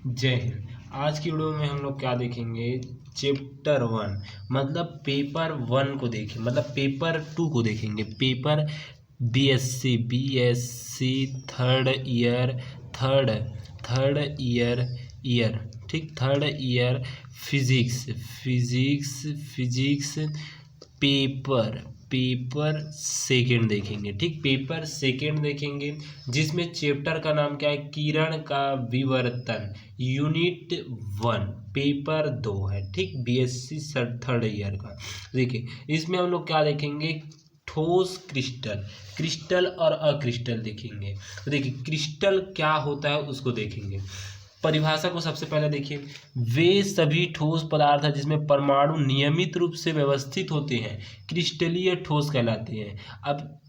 जय हिंद। आज की वीडियो में हम लोग क्या देखेंगे, चैप्टर 1 मतलब पेपर 1 को देखें, मतलब पेपर 2 को देखेंगे। Paper BSc third year, third year ठीक, third year physics physics paper paper second देखेंगे। ठीक, पेपर सेकेंड देखेंगे जिसमें चैप्टर का नाम क्या है, किरण का विवर्तन, यूनिट 1, पेपर 2 है। ठीक, बीएससी थर्ड ईयर का। देखिए इसमें हम लोग क्या देखेंगे, ठोस क्रिस्टल, क्रिस्टल और अक्रिस्टल देखेंगे। तो देखिए क्रिस्टल क्या होता है उसको देखेंगे। परिभाषा को सबसे पहले देखिए, वे सभी ठोस पदार्थ हैं जिसमें परमाणु नियमित रूप से व्यवस्थित होते हैं, क्रिस्टलीय ठोस कहलाते हैं। अब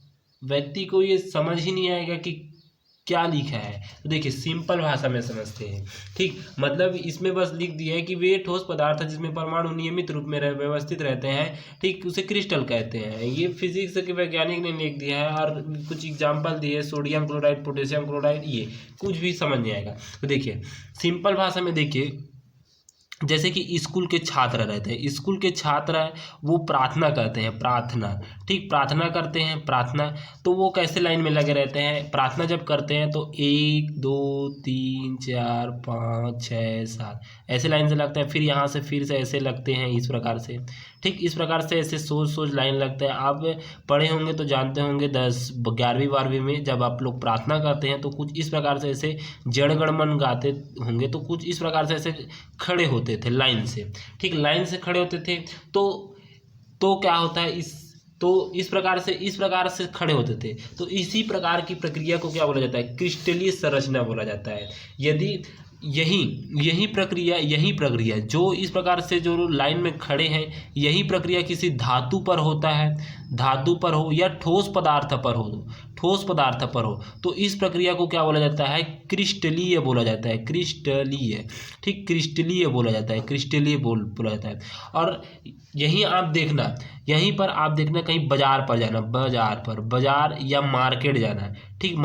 व्यक्ति को ये समझ ही नहीं आएगा कि क्या लिखा है, तो देखिए सिंपल भाषा में समझते हैं। ठीक, मतलब इसमें बस लिख दिया है कि वे ठोस पदार्थ है जिसमें परमाणु नियमित रूप में व्यवस्थित रहते हैं, ठीक, उसे क्रिस्टल कहते हैं। ये फिजिक्स के वैज्ञानिक ने लिख दिया है और कुछ एग्जाम्पल दिए, सोडियम क्लोराइड, पोटेशियम क्लोराइड, ये कुछ भी समझ नहीं आएगा। तो देखिए सिंपल भाषा में देखिए, जैसे कि स्कूल के छात्र रहते हैं, स्कूल के छात्र वो प्रार्थना करते हैं, प्रार्थना, ठीक, प्रार्थना करते हैं, प्रार्थना। तो वो कैसे लाइन में लगे रहते हैं, प्रार्थना जब करते हैं तो 1 2 3 4 5 6 7 ऐसे लाइन से लगते हैं, फिर यहाँ से फिर से ऐसे लगते हैं, इस प्रकार से। ठीक, इस प्रकार से ऐसे सोच लाइन लगता है। आप पढ़े होंगे तो जानते होंगे, 11वीं 12वीं में जब आप लोग प्रार्थना करते हैं तो कुछ इस प्रकार से ऐसे जनगणमन गाते होंगे, तो कुछ इस प्रकार से ऐसे खड़े होते थे लाइन से। ठीक, लाइन से खड़े होते थे। तो क्या होता है, इस प्रकार से खड़े होते थे। तो इसी प्रकार की प्रक्रिया को क्या बोला जाता है, क्रिस्टलीय संरचना बोला जाता है। यदि यही प्रक्रिया जो इस प्रकार से जो लाइन में खड़े हैं, यही प्रक्रिया किसी धातु पर होता है, धातु पर हो या ठोस पदार्थ पर हो, तो इस प्रक्रिया को क्या बोला जाता है, क्रिस्टलीय बोला जाता है, क्रिस्टलीय। ठीक, क्रिस्टलीय बोला जाता है, क्रिस्टलीय बोला जाता है। और यहीं आप देखना कहीं बाजार पर जाना, बाजार या मार्केट जाना, ठीक,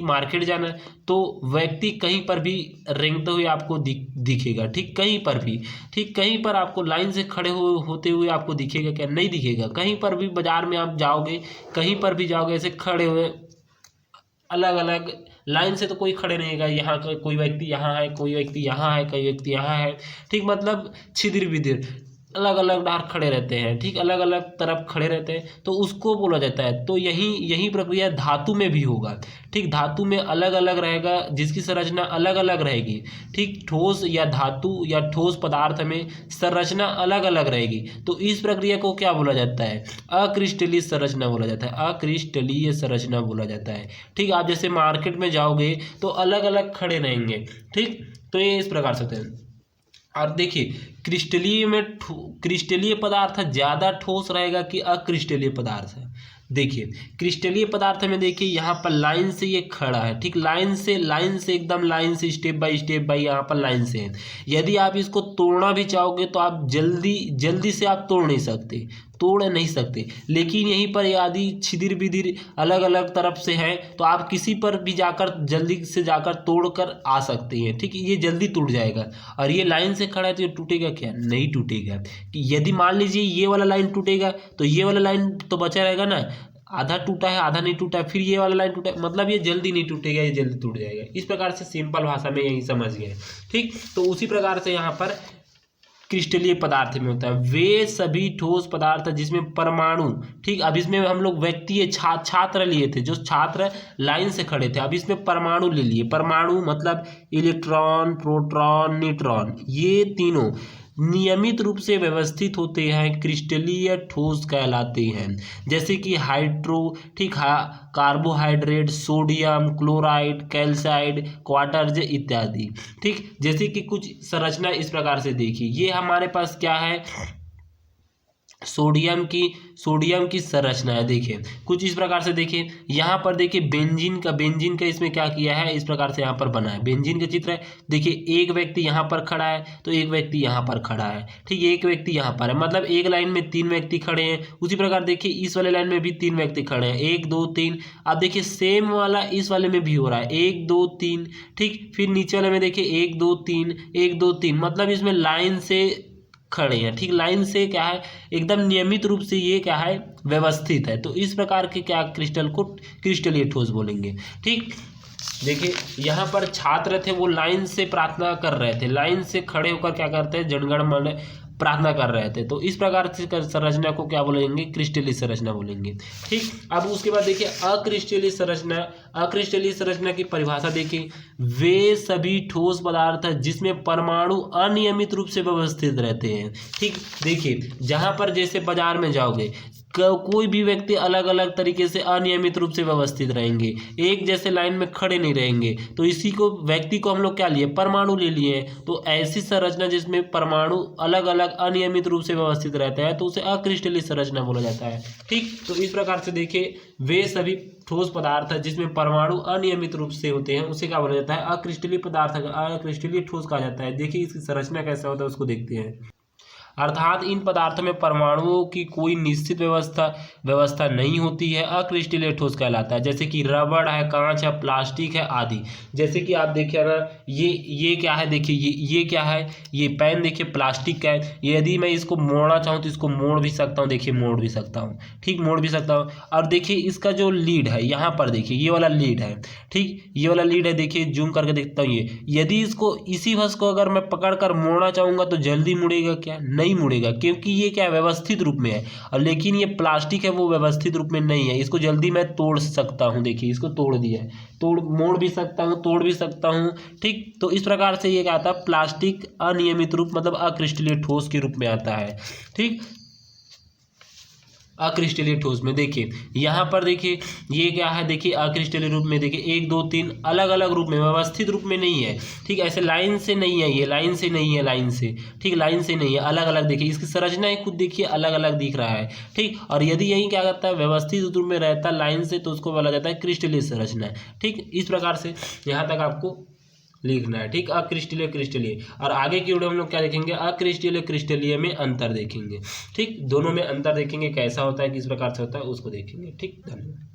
मार्केट जाना, तो व्यक्ति कहीं पर भी रेंगते हुए आपको दिखेगा। ठीक, कहीं पर आपको लाइन से खड़े होते हुए आपको दिखेगा क्या, नहीं दिखेगा। कहीं पर भी बाजार में आप जाओगे, कहीं पर भी जाओगे ऐसे खड़े हुए, अलग अलग लाइन से तो कोई खड़े नहीं रहेगा। यहाँ का कोई व्यक्ति यहाँ है, कोई व्यक्ति यहाँ है, कोई व्यक्ति यहाँ है। ठीक, मतलब छिदिर बिदिर अलग अलग डार खड़े रहते हैं। ठीक, अलग अलग तरफ खड़े रहते हैं, तो उसको बोला जाता है। तो यही प्रक्रिया धातु में भी होगा। ठीक, धातु में अलग अलग रहेगा, जिसकी संरचना अलग अलग रहेगी। ठीक, ठोस या धातु या ठोस पदार्थ में संरचना अलग अलग रहेगी। तो इस प्रक्रिया को क्या बोला जाता है, अक्रिस्टलीय संरचना बोला जाता है, अक्रिस्टलीय संरचना बोला जाता है। ठीक, आप जैसे मार्केट में जाओगे तो अलग अलग खड़े रहेंगे। ठीक, तो ये इस प्रकार से होते हैं। और देखिए क्रिस्टलीय पदार्थ ज़्यादा ठोस रहेगा कि अक्रिस्टलीय पदार्थ है। देखिए क्रिस्टलीय पदार्थ में देखिए यहाँ पर लाइन से ये खड़ा है। ठीक, लाइन से एकदम लाइन से स्टेप बाय स्टेप यहाँ पर लाइन से है। यदि आप इसको तोड़ना भी चाहोगे तो आप जल्दी से आप तोड़ नहीं सकते। लेकिन यहीं पर यदि छिदिर बिदिर अलग अलग तरफ से है तो आप किसी पर भी जाकर जल्दी से जाकर तोड़ कर आ सकते हैं। ठीक, ये जल्दी टूट जाएगा। और ये लाइन से खड़ा है तो ये टूटेगा क्या, नहीं टूटेगा। कि यदि मान लीजिए ये वाला लाइन टूटेगा तो ये वाला लाइन तो बचा रहेगा ना, आधा टूटा है आधा नहीं टूटा है, फिर ये वाला लाइन टूटा, मतलब ये जल्दी नहीं टूटेगा, ये जल्दी टूट जाएगा। इस प्रकार से सिंपल भाषा में यही समझ गए। ठीक, तो उसी प्रकार से यहाँ पर क्रिस्टलीय पदार्थ में होता है, वे सभी ठोस पदार्थ जिसमें परमाणु, ठीक, अब इसमें हम लोग व्यक्ति छात्र लिए थे, जो छात्र लाइन से खड़े थे। अब इसमें परमाणु ले लिए। परमाणु मतलब इलेक्ट्रॉन, प्रोटॉन, न्यूट्रॉन, ये तीनों नियमित रूप से व्यवस्थित होते हैं, क्रिस्टलीय ठोस कहलाते हैं। जैसे कि ठीक, कार्बोहाइड्रेट, सोडियम क्लोराइड, कैल्साइड, क्वार्टज इत्यादि। ठीक, जैसे कि कुछ संरचना इस प्रकार से देखिए, ये हमारे पास क्या है, सोडियम की संरचना है। देखिए कुछ इस प्रकार से, देखिए यहाँ पर देखिए बेंजीन का इसमें क्या किया है, इस प्रकार से यहाँ पर बना है, बेंजीन का चित्र है। देखिए एक व्यक्ति यहाँ पर खड़ा है तो एक व्यक्ति यहाँ पर खड़ा है, ठीक, एक व्यक्ति यहाँ पर है, मतलब एक लाइन में 3 व्यक्ति खड़े हैं। उसी प्रकार देखिए इस वाले लाइन में भी 3 व्यक्ति खड़े हैं, 1 2 3। अब देखिए सेम वाला इस वाले में भी हो रहा है, 1 2 3, ठीक। फिर नीचे वाले में देखिए 1 2 3 1 2 3, मतलब इसमें लाइन से खड़े हैं, ठीक, लाइन से क्या है, एकदम नियमित रूप से ये क्या है, व्यवस्थित है। तो इस प्रकार के क्या क्रिस्टल को क्रिस्टलीय ठोस बोलेंगे, ठीक। देखिए यहाँ पर छात्र थे, वो लाइन से प्रार्थना कर रहे थे, लाइन से खड़े होकर क्या करते हैं, जनगण मन प्रार्थना कर रहे थे। तो इस प्रकार से संरचना को क्या बोलेंगे, क्रिस्टलीय संरचना बोलेंगे, ठीक। अब उसके बाद देखिए अक्रिस्टलीय संरचना। अक्रिस्टलीय संरचना की परिभाषा देखिए, वे सभी ठोस पदार्थ जिसमें परमाणु अनियमित रूप से व्यवस्थित रहते हैं, ठीक। देखिए जहां पर जैसे बाजार में जाओगे, कोई भी व्यक्ति अलग अलग तरीके से अनियमित रूप से व्यवस्थित रहेंगे, एक जैसे लाइन में खड़े नहीं रहेंगे, तो इसी को व्यक्ति को हम लोग क्या लिए, परमाणु ले लिए। तो ऐसी संरचना जिसमें परमाणु अलग अलग अनियमित रूप से व्यवस्थित रहता है तो उसे अक्रिस्टलीय संरचना बोला जाता है, ठीक। तो इस प्रकार से देखिए वे सभी ठोस पदार्थ जिसमें परमाणु अनियमित रूप से होते हैं उसे क्या बोला जाता है, अक्रिस्टलीय पदार्थ, अक्रिस्टलीय ठोस कहा जाता है। देखिए इसकी संरचना कैसा होता है उसको देखते हैं। अर्थात इन पदार्थों में परमाणुओं की कोई निश्चित व्यवस्था नहीं होती है, अक्रिस्टलीय ठोस कहलाता है। जैसे कि रबड़ है, कांच है, प्लास्टिक है आदि। जैसे कि आप देखिए ना, ये क्या है, देखिए ये क्या है, ये पेन देखिए प्लास्टिक का है। यदि मैं इसको मोड़ना चाहूँ तो इसको मोड़ भी सकता हूँ, देखिए मोड़ भी सकता हूँ, ठीक, मोड़ भी सकता हूँ। और देखिए इसका जो लीड है, यहाँ पर देखिए ये वाला लीड है, ठीक, ये वाला लीड है। देखिए जूम करके देखता हूँ, ये यदि इसको इसी वस्तु को अगर मैं पकड़ कर मोड़ना चाहूँगा तो जल्दी मुड़ेगा क्या, नहीं मुड़ेगा, क्योंकि ये क्या व्यवस्थित रूप में है। और लेकिन ये प्लास्टिक है वो व्यवस्थित रूप में नहीं है, इसको जल्दी मैं तोड़ सकता हूँ। देखिए इसको तोड़ दिया है, मोड़ भी सकता हूँ, तोड़ भी सकता हूँ, ठीक। तो इस प्रकार से ये क्या आता है, प्लास्टिक अनियमित रूप मतलब अक्रिस्टलीय ठोस के रूप में आता है, ठीक। अक्रिस्टलीय ठोस में देखिए यहाँ पर देखिए ये क्या है, देखिए अक्रिस्टलीय रूप में देखिए 1 2 3 अलग अलग रूप में, व्यवस्थित रूप में नहीं है, ठीक। ऐसे लाइन से नहीं है, ये लाइन से नहीं है, लाइन से, ठीक, लाइन से नहीं है, अलग अलग। देखिए इसकी संरचना ही खुद देखिए अलग अलग दिख रहा है, ठीक। और यदि यही क्या करता है, व्यवस्थित रूप में रहता है लाइन से, तो उसको बोला जाता है क्रिस्टलीय संरचना, ठीक। इस प्रकार से यहाँ तक आपको लिखना है, ठीक। अक्रिस्टलीय क्रिस्टलीय, और आगे की वीडियो हम लोग क्या देखेंगे, अक्रिस्टलीय क्रिस्टलीय में अंतर देखेंगे, ठीक। दोनों में अंतर देखेंगे, कैसा होता है, किस प्रकार से होता है उसको देखेंगे, ठीक। धन्यवाद।